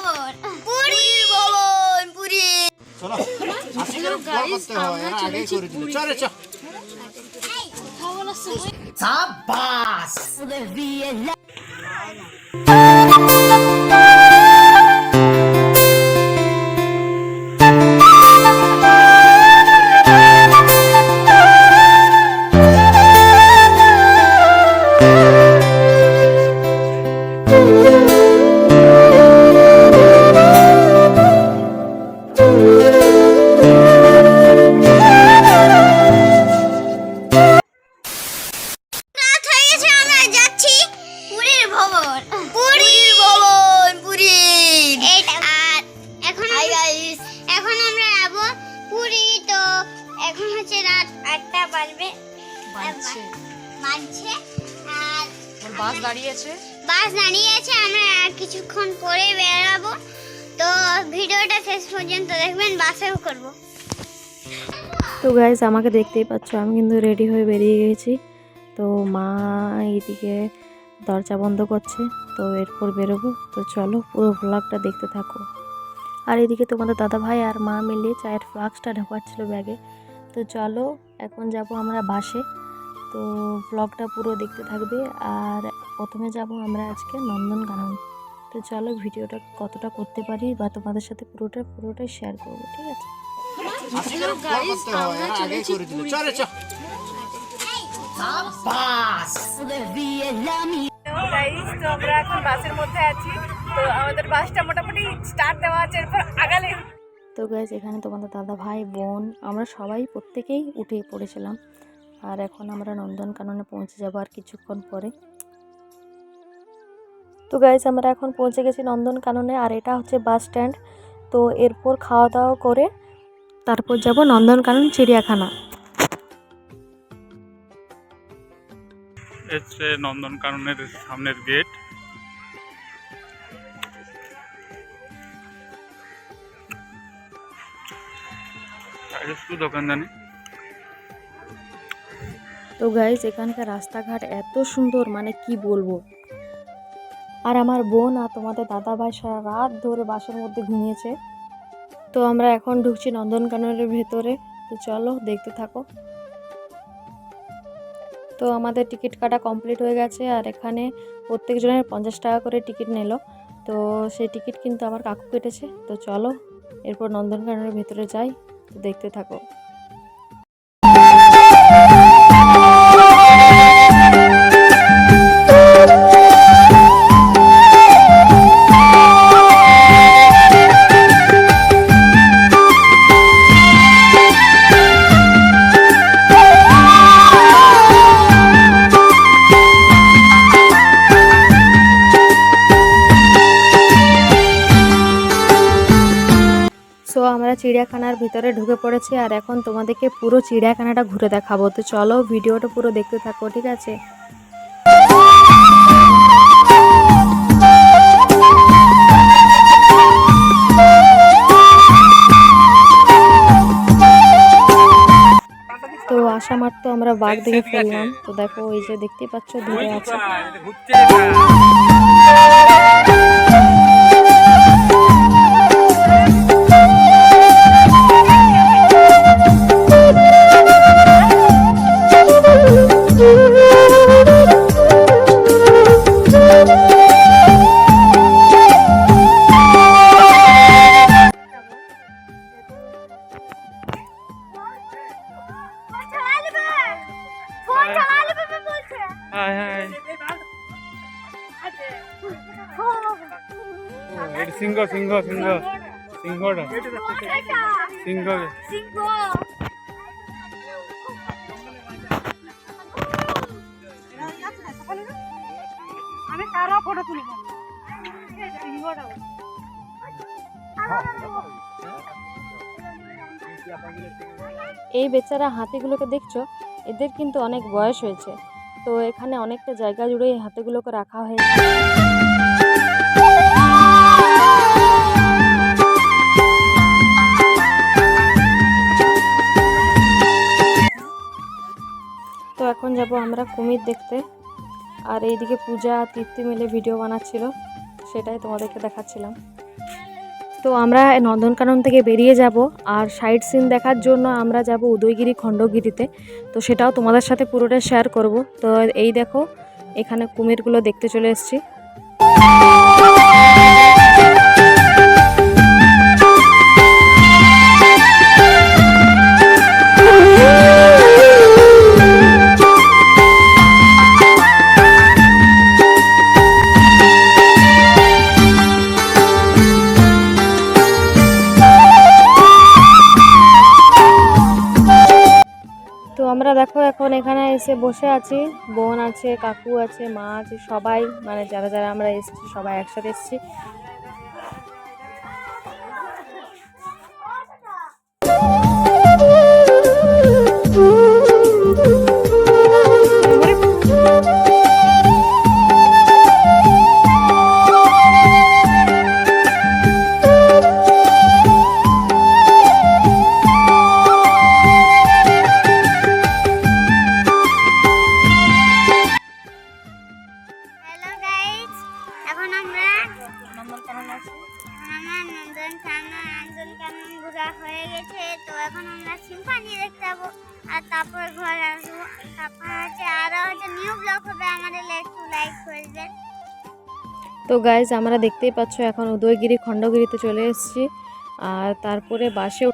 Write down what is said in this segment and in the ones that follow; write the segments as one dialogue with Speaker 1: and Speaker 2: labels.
Speaker 1: ভবন পুরীর ভবন পুরী।
Speaker 2: চলো আজকে করতে হয় এরা আগে করে দিল। চলো চলো সাবাস
Speaker 3: বাস দাঁড়িয়েছে
Speaker 1: আমরা কিছুক্ষণ পরে বেরাবো। তো ভিডিওটা শেষ পর্যন্ত দেখবেন, বাসেও করব।
Speaker 4: তো গাইজ আমাকে দেখতেই পাচ্ছ, আমি কিন্তু রেডি হয়ে বেরিয়ে গেছি। তো মা এইদিকে দরজা বন্ধ করছে, তো এরপর বেরোবো। তো চলো পুরো ভ্লগটা দেখতে থাকো। আর এদিকে তোমাদের দাদা ভাই আর মা মিলে চায়ের ফ্লাক্সটা ঢোকাচ্ছিল ব্যাগে। তো চলো এখন যাব আমরা বাসে। তো ব্লগটা পুরো দেখতে থাকবে। আর প্রথমে যাব আমরা আজকে নন্দনকানন। তো চলো ভিডিওটা কতটা করতে পারি বা তোমাদের সাথে পুরোটাই শেয়ার করবো, ঠিক আছে?
Speaker 2: আজকে করতে হয় এরা আগে করে দিল। চলো চলো সাবাস
Speaker 3: গাইস, তো আমরা এখন বাসের মধ্যে আছি। তো আমাদের বাসটা মোটামুটি স্টার্ট দেওয়া আছে, এরপর আগালে।
Speaker 4: তো গাইজ এখানে তোমাদের দাদা ভাই বোন আমরা সবাই প্রত্যেকেই উঠে পড়েছিলাম। আর এখন আমরা নন্দনকাননে পৌঁছে যাব আর কিছুক্ষণ পরে। তো গাইজ আমরা এখন পৌঁছে গেছি নন্দনকাননে, আর এটা হচ্ছে বাস স্ট্যান্ড। তো এরপর খাওয়া দাওয়া করে তারপর যাব নন্দনকানন চিড়িয়াখানা।
Speaker 5: হচ্ছে নন্দনকাননের সামনের গেট। দোকানদানি।
Speaker 4: তো গাইজ এখানকার রাস্তাঘাট এত সুন্দর, মানে কি বলবো। আর আমার বোন আর তোমাদের দাদা ভাই সারা রাত ধরে বাসের মধ্যে ঘুমিয়েছে। তো আমরা এখন ঢুকছি নন্দনকাননের ভেতরে। তো চলো দেখতে থাকো। তো আমাদের টিকিট কাটা কমপ্লিট হয়ে গেছে, আর এখানে প্রত্যেকজনের 50 টাকা করে টিকিট নিল। তো সেই টিকিট কিন্তু আমার কাকু কেটেছে। তো চলো এরপর নন্দনকাননের ভেতরে যাই, তো দেখতে থাকো। সো আমরা চিড়িয়াখানার ভিতরে ঢুকে পড়েছি, আর এখন তোমাদেরকে পুরো চিড়িয়াখানাটা ঘুরে দেখাবো। তো চলো ভিডিওটা পুরো দেখতে থাকো, ঠিক আছে? তো আসা মাত্র আমরা বাঘ দেখে ফেললাম। তো দেখো এই যে দেখতেই পাচ্ছ ধরে আছে।
Speaker 5: সিংহ সিংহ সিংহ সিংহটা সিংহ
Speaker 3: আমি কারো ফটো তুলব।
Speaker 4: এই বেচারা হাতিগুলোকে দেখছো, এদের কিন্তু অনেক বয়স হয়েছে। তো এখানে অনেকটা জায়গা জুড়ে এই হাতিগুলোকে রাখা হয়েছে। তো এখন যাব আমরা কুমির দেখতে। আর এইদিকে পূজা আর তৃপ্তি মিলে ভিডিও বানাচ্ছিল, সেটাই তোমাদেরকে দেখাচ্ছিলাম। তো আমরা নন্দনকানন থেকে বেরিয়ে যাব, আর সাইট সিন দেখার জন্য আমরা যাব উদয়গিরি খণ্ডগিরিতে। তো সেটাও তোমাদের সাথে পুরোটা শেয়ার করব। তো এই দেখো এখানে কুমিরগুলো দেখতে চলে এসেছি। তো আমরা দেখো এখন এখানে এসে বসে আছি, বোন আছে, কাকু আছে, মা আছে, সবাই মানে যারা যারা আমরা এসেছি সবাই একসাথে এসেছি।
Speaker 1: হ্যালো গাইস, এখন আমরা
Speaker 3: নন্দনকানন আছে।
Speaker 1: নন্দনকানন ঘোরা হয়ে গেছে। তো এখন আমরা সিম্ফনি দেখতে যাবো, আর তারপর ঘরে আসবো। তারপর আরো নিউ ব্লগ হবে আমাদের, লাইক করে দেন।
Speaker 4: তো গাইজ আমরা দেখতেই পাচ্ছ এখন উদয়গিরি খণ্ডগিরিতে চলে এসেছি, আর তারপরে বাসে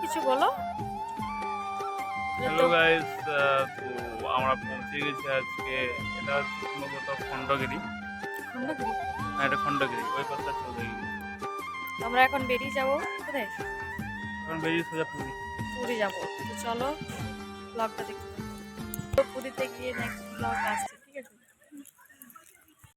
Speaker 3: কিছু বলো।
Speaker 5: হ্যালো গাইস, তো আমরা পৌঁছে গেছি আজকে। এটা সম্ভবত খণ্ডগিরি। হ্যাঁ, এটা খণ্ডগিরি, ওই পাশটা চৌধুরীগিরি।
Speaker 3: আমরা এখন বেরিয়ে যাবো কোথায়?
Speaker 5: এখন বেরিয়ে সোজা পুরী।
Speaker 3: পুরী যাবো। তো চলো ব্লগটা দেখতে থাকো। তো পুরীতে গিয়ে নেক্সট ব্লগ আসছে।